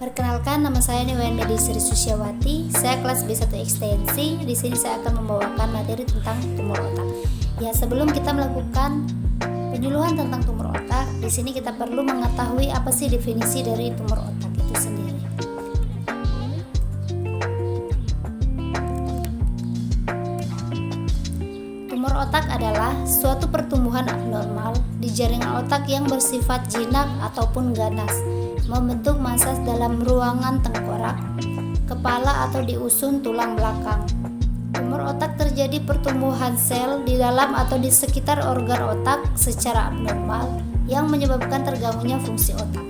Perkenalkan, nama saya Niwenda Sri Susiawati. Saya kelas B1 ekstensi. Di sini saya akan membawakan materi tentang tumor otak. Ya, sebelum kita melakukan penyuluhan tentang tumor otak, di sini kita perlu mengetahui apa sih definisi dari tumor otak itu sendiri. Tumor otak adalah suatu pertumbuhan abnormal di jaringan otak yang bersifat jinak ataupun ganas, membentuk massa dalam ruangan tengkorak, kepala atau di usun tulang belakang. Tumor otak terjadi pertumbuhan sel di dalam atau di sekitar organ otak secara abnormal yang menyebabkan terganggunya fungsi otak.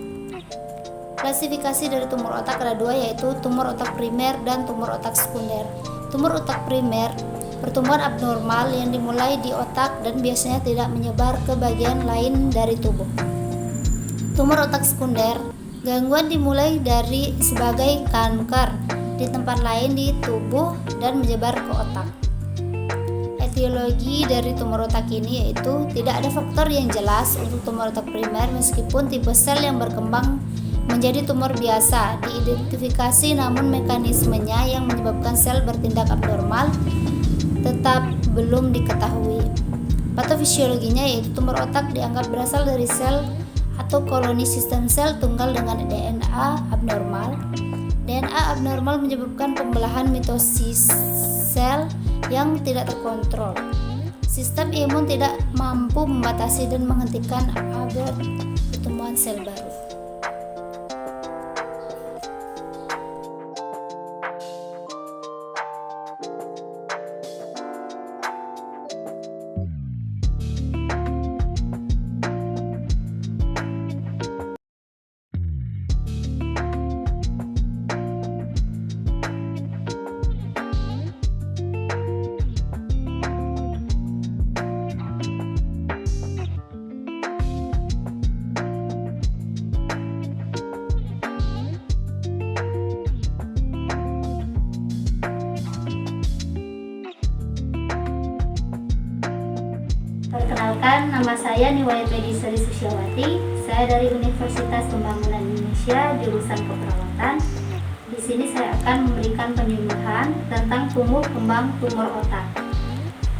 Klasifikasi dari tumor otak ada dua, yaitu tumor otak primer dan tumor otak sekunder. Tumor otak primer pertumbuhan abnormal yang dimulai di otak dan biasanya tidak menyebar ke bagian lain dari tubuh. Tumor otak sekunder, gangguan dimulai dari sebagai kanker di tempat lain di tubuh dan menyebar ke otak. Etiologi dari tumor otak ini yaitu tidak ada faktor yang jelas untuk tumor otak primer meskipun tipe sel yang berkembang menjadi tumor biasa diidentifikasi, namun mekanismenya yang menyebabkan sel bertindak abnormal tetap belum diketahui. Patofisiologinya yaitu tumor otak dianggap berasal dari sel atau koloni sistem sel tunggal dengan DNA abnormal. DNA abnormal menyebabkan pembelahan mitosis sel yang tidak terkontrol. Sistem imun tidak mampu membatasi dan menghentikan agar pertumbuhan sel baru. Perkenalkan, nama saya Niwenda Sri Susiawati. Saya dari Universitas Pembangunan Indonesia, jurusan keperawatan. Di sini saya akan memberikan penyuluhan tentang tumbuh kembang tumor otak.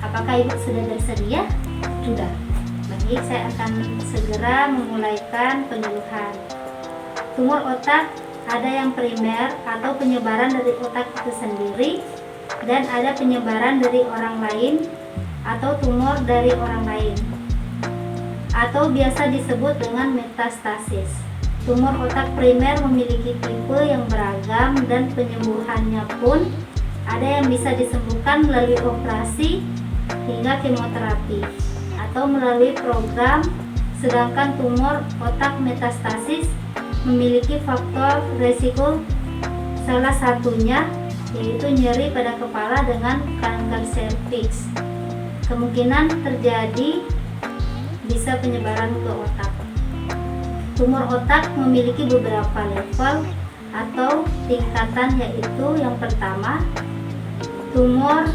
Apakah Ibu sudah bersedia? Sudah. Baik, saya akan segera memulaikan penyuluhan. Tumor otak ada yang primer atau penyebaran dari otak itu sendiri, dan ada penyebaran dari orang lain atau tumor dari orang lain, atau biasa disebut dengan metastasis. Tumor otak primer memiliki tipe yang beragam dan penyembuhannya pun ada yang bisa disembuhkan melalui operasi hingga kemoterapi atau melalui program, sedangkan tumor otak metastasis memiliki faktor resiko, salah satunya yaitu nyeri pada kepala dengan kanker serviks. Kemungkinan terjadi bisa penyebaran ke otak. Tumor otak memiliki beberapa level atau tingkatan, yaitu yang pertama, tumor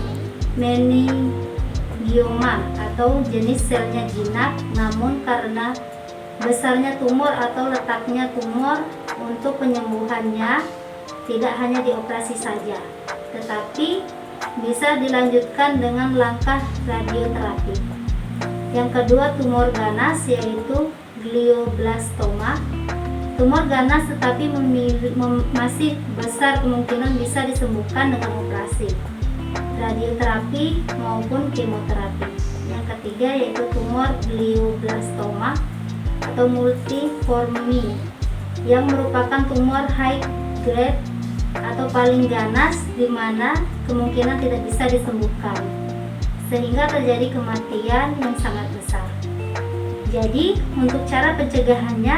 meningioma atau jenis selnya jinak, namun karena besarnya tumor atau letaknya tumor, untuk penyembuhannya tidak hanya dioperasi saja, tetapi bisa dilanjutkan dengan langkah radioterapi. Yang kedua, tumor ganas, yaitu glioblastoma. Tumor ganas tetapi masih besar, kemungkinan bisa disembuhkan dengan operasi, radioterapi maupun kemoterapi. Yang ketiga yaitu tumor glioblastoma atau multiforme, yang merupakan tumor high grade atau paling ganas, di mana kemungkinan tidak bisa disembuhkan sehingga terjadi kematian yang sangat besar. Jadi untuk cara pencegahannya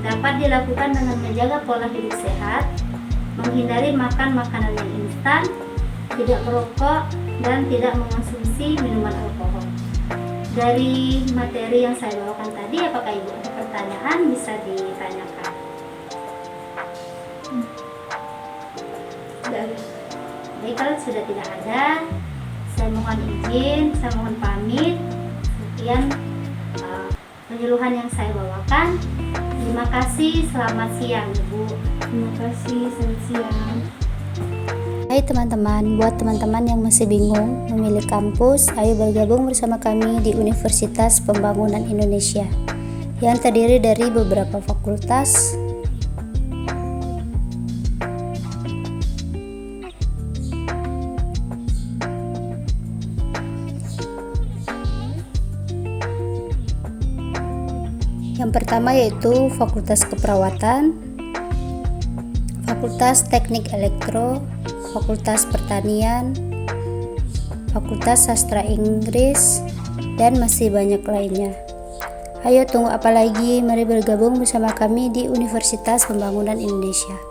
dapat dilakukan dengan menjaga pola hidup sehat, menghindari makan makanan yang instan, tidak merokok, dan tidak mengonsumsi minuman alkohol. Dari materi yang saya bawakan tadi, apakah Ibu ada pertanyaan? Bisa ditanyakan. Baik, kalau sudah tidak ada, saya mohon izin, saya mohon pamit. Sekian penyuluhan yang saya bawakan. Terima kasih, selamat siang Ibu. Terima kasih, selamat siang. Hai teman-teman, buat teman-teman yang masih bingung memilih kampus, ayo bergabung bersama kami di Universitas Pembangunan Indonesia yang terdiri dari beberapa fakultas, yang pertama yaitu Fakultas Keperawatan, Fakultas Teknik Elektro, Fakultas Pertanian, Fakultas Sastra Inggris, dan masih banyak lainnya. Ayo tunggu apa lagi, mari bergabung bersama kami di Universitas Pembangunan Indonesia.